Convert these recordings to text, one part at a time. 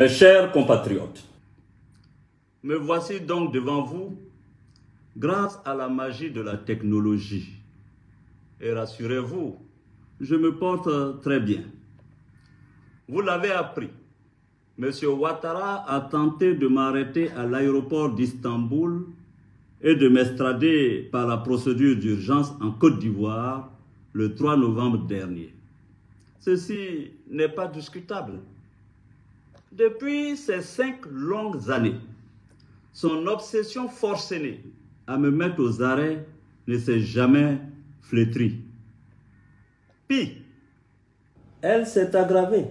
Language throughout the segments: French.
Mes chers compatriotes, me voici donc devant vous grâce à la magie de la technologie. Et rassurez-vous, je me porte très bien. Vous l'avez appris, M. Ouattara a tenté de m'arrêter à l'aéroport d'Istanbul et de m'extrader par la procédure d'urgence en Côte d'Ivoire le 3 novembre dernier. Ceci n'est pas discutable. Depuis ces 5 longues années, son obsession forcenée à me mettre aux arrêts ne s'est jamais flétrie. Pis, elle s'est aggravée.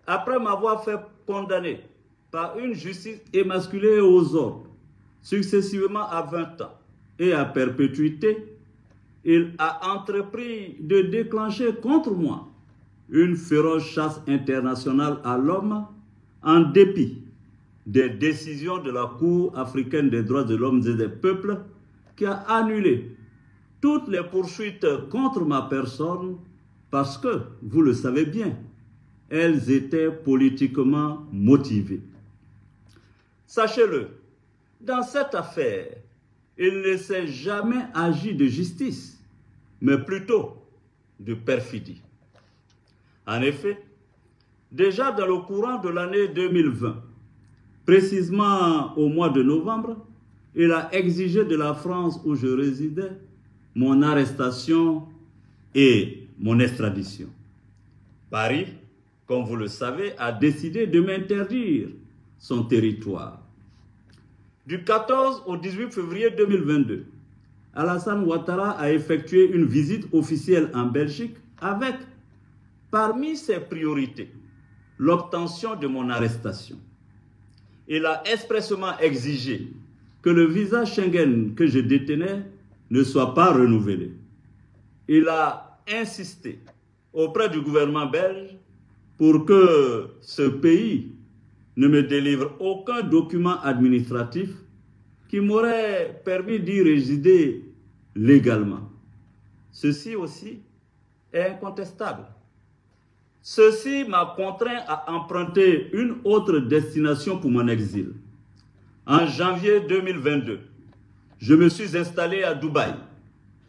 Après m'avoir fait condamner par une justice émasculée aux ordres, successivement à 20 ans et à perpétuité, il a entrepris de déclencher contre moi une féroce chasse internationale à l'homme en dépit des décisions de la Cour africaine des droits de l'homme et des peuples qui a annulé toutes les poursuites contre ma personne parce que, vous le savez bien, elles étaient politiquement motivées. Sachez-le, dans cette affaire, il ne s'est jamais agi de justice, mais plutôt de perfidie. En effet, déjà dans le courant de l'année 2020, précisément au mois de novembre, il a exigé de la France où je résidais mon arrestation et mon extradition. Paris, comme vous le savez, a décidé de m'interdire son territoire. Du 14 au 18 février 2022, Alassane Ouattara a effectué une visite officielle en Belgique avec, parmi ses priorités, l'obtention de mon arrestation. Il a expressément exigé que le visa Schengen que je détenais ne soit pas renouvelé. Il a insisté auprès du gouvernement belge pour que ce pays ne me délivre aucun document administratif qui m'aurait permis d'y résider légalement. Ceci aussi est incontestable. Ceci m'a contraint à emprunter une autre destination pour mon exil. En janvier 2022, je me suis installé à Dubaï.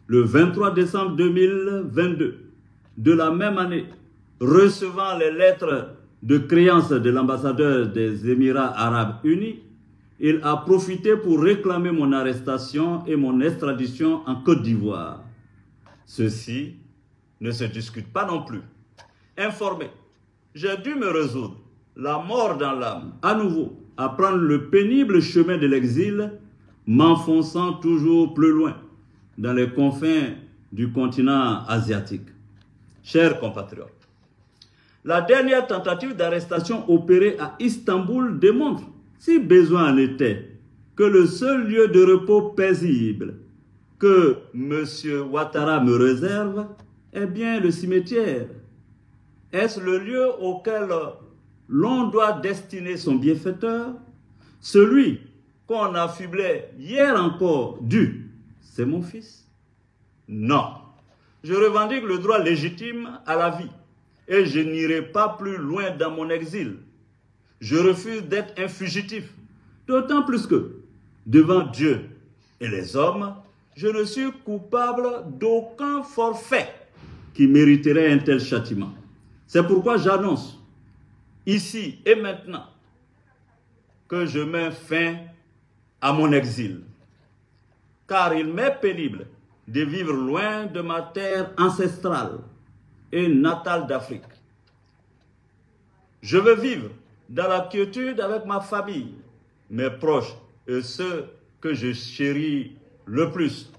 Le 23 décembre 2022, de la même année, recevant les lettres de créance de l'ambassadeur des Émirats arabes unis, il a profité pour réclamer mon arrestation et mon extradition en Côte d'Ivoire. Ceci ne se discute pas non plus. Informé, j'ai dû me résoudre, la mort dans l'âme, à nouveau, à prendre le pénible chemin de l'exil, m'enfonçant toujours plus loin dans les confins du continent asiatique. Chers compatriotes, la dernière tentative d'arrestation opérée à Istanbul démontre, si besoin en était, que le seul lieu de repos paisible que M. Ouattara me réserve est bien le cimetière. Est-ce le lieu auquel l'on doit destiner son bienfaiteur? Celui qu'on affublait hier encore du « c'est mon fils ». Non, je revendique le droit légitime à la vie et je n'irai pas plus loin dans mon exil. Je refuse d'être un fugitif, d'autant plus que, devant Dieu et les hommes, je ne suis coupable d'aucun forfait qui mériterait un tel châtiment. C'est pourquoi j'annonce, ici et maintenant, que je mets fin à mon exil. Car il m'est pénible de vivre loin de ma terre ancestrale et natale d'Afrique. Je veux vivre dans la quiétude avec ma famille, mes proches et ceux que je chéris le plus.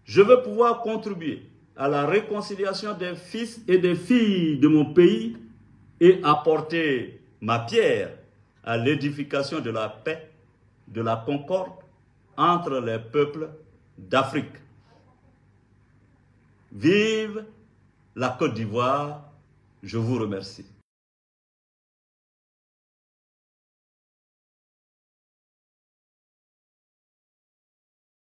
Je veux pouvoir contribuer à la réconciliation des fils et des filles de mon pays et apporter ma pierre à l'édification de la paix, de la concorde entre les peuples d'Afrique. Vive la Côte d'Ivoire, je vous remercie.